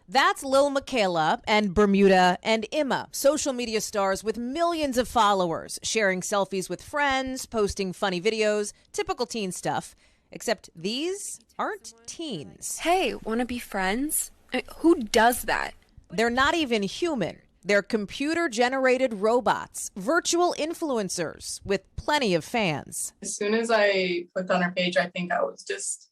That's Lil Miquela and Bermuda and Emma, social media stars with millions of followers, sharing selfies with friends, posting funny videos, typical teen stuff. Except these aren't teens. Hey, wanna be friends? Who does that? They're not even human. They're computer-generated robots, virtual influencers with plenty of fans. As soon as I clicked on her page, I think I was just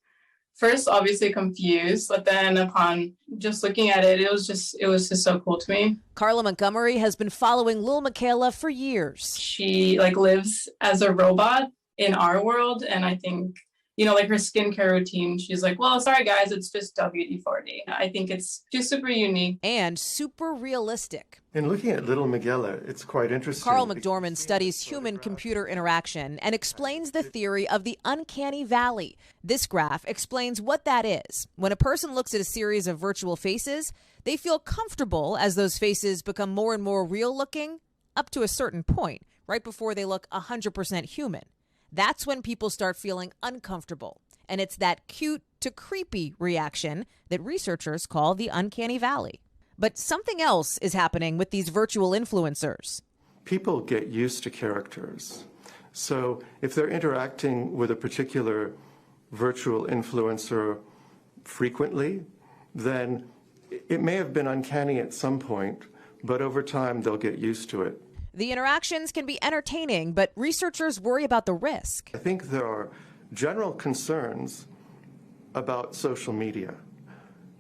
first obviously confused, but then upon just looking at it, it was just so cool to me. Carla Montgomery has been following Lil Miquela for years. She lives as a robot in our world, and I think her skincare routine, she's like, well, sorry guys, it's just WD-40. I think it's just super unique. And super realistic. In looking at Little Miquela, it's quite interesting. Carl McDormand studies human-computer interaction and explains the theory of the uncanny valley. This graph explains what that is. When a person looks at a series of virtual faces, they feel comfortable as those faces become more and more real-looking up to a certain point, right before they look 100% human. That's when people start feeling uncomfortable. And it's that cute to creepy reaction that researchers call the uncanny valley. But something else is happening with these virtual influencers. People get used to characters. So if they're interacting with a particular virtual influencer frequently, then it may have been uncanny at some point, but over time they'll get used to it. The interactions can be entertaining, but researchers worry about the risk. I think there are general concerns about social media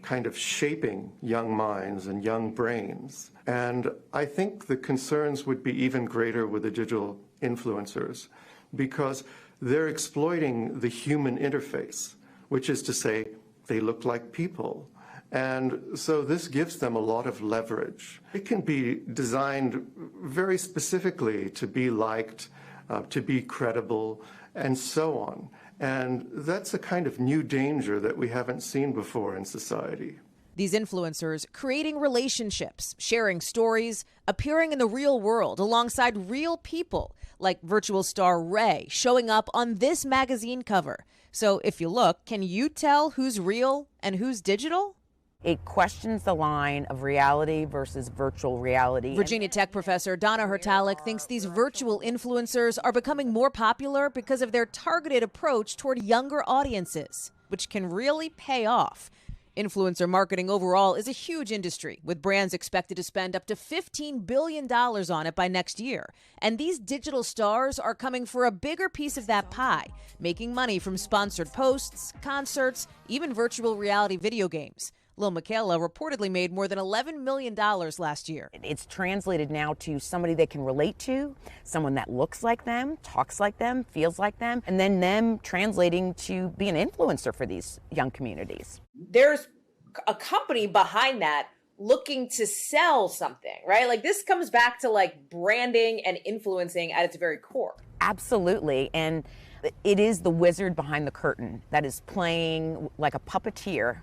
kind of shaping young minds and young brains. And I think the concerns would be even greater with the digital influencers because they're exploiting the human interface, which is to say they look like people. And so this gives them a lot of leverage. It can be designed very specifically to be liked, to be credible, and so on. And that's a kind of new danger that we haven't seen before in society. These influencers creating relationships, sharing stories, appearing in the real world alongside real people, like virtual star Ray showing up on this magazine cover. So if you look, can you tell who's real and who's digital? It questions the line of reality versus virtual reality. Virginia Tech professor Donna Hertalik thinks these virtual influencers are becoming more popular because of their targeted approach toward younger audiences, which can really pay off. Influencer marketing overall is a huge industry, with brands expected to spend up to $15 billion on it by next year. And these digital stars are coming for a bigger piece of that pie, making money from sponsored posts, concerts, even virtual reality video games. Lil Miquela reportedly made more than $11 million last year. It's translated now to somebody they can relate to, someone that looks like them, talks like them, feels like them, and then them translating to be an influencer for these young communities. There's a company behind that looking to sell something, right? Like this comes back to branding and influencing at its very core. Absolutely. And it is the wizard behind the curtain that is playing like a puppeteer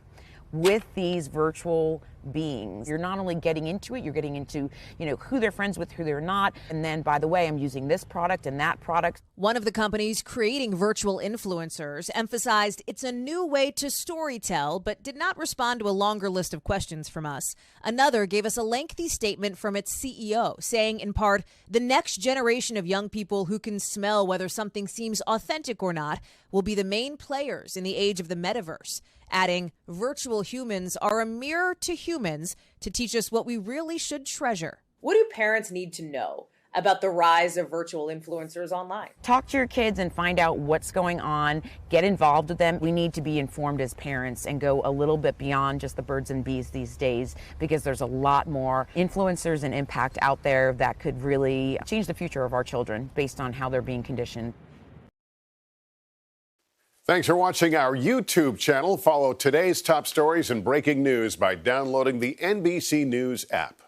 with these virtual beings. You're not only getting into it, you're getting into, who they're friends with, who they're not. And then, by the way, I'm using this product and that product. One of the companies creating virtual influencers emphasized it's a new way to storytell, but did not respond to a longer list of questions from us. Another gave us a lengthy statement from its CEO, saying in part, the next generation of young people who can smell whether something seems authentic or not will be the main players in the age of the metaverse. Adding, virtual humans are a mirror to humans to teach us what we really should treasure. What do parents need to know about the rise of virtual influencers online? Talk to your kids and find out what's going on. Get involved with them. We need to be informed as parents and go a little bit beyond just the birds and bees these days, because there's a lot more influencers and impact out there that could really change the future of our children based on how they're being conditioned. Thanks for watching our YouTube channel. Follow today's top stories and breaking news by downloading the NBC News app.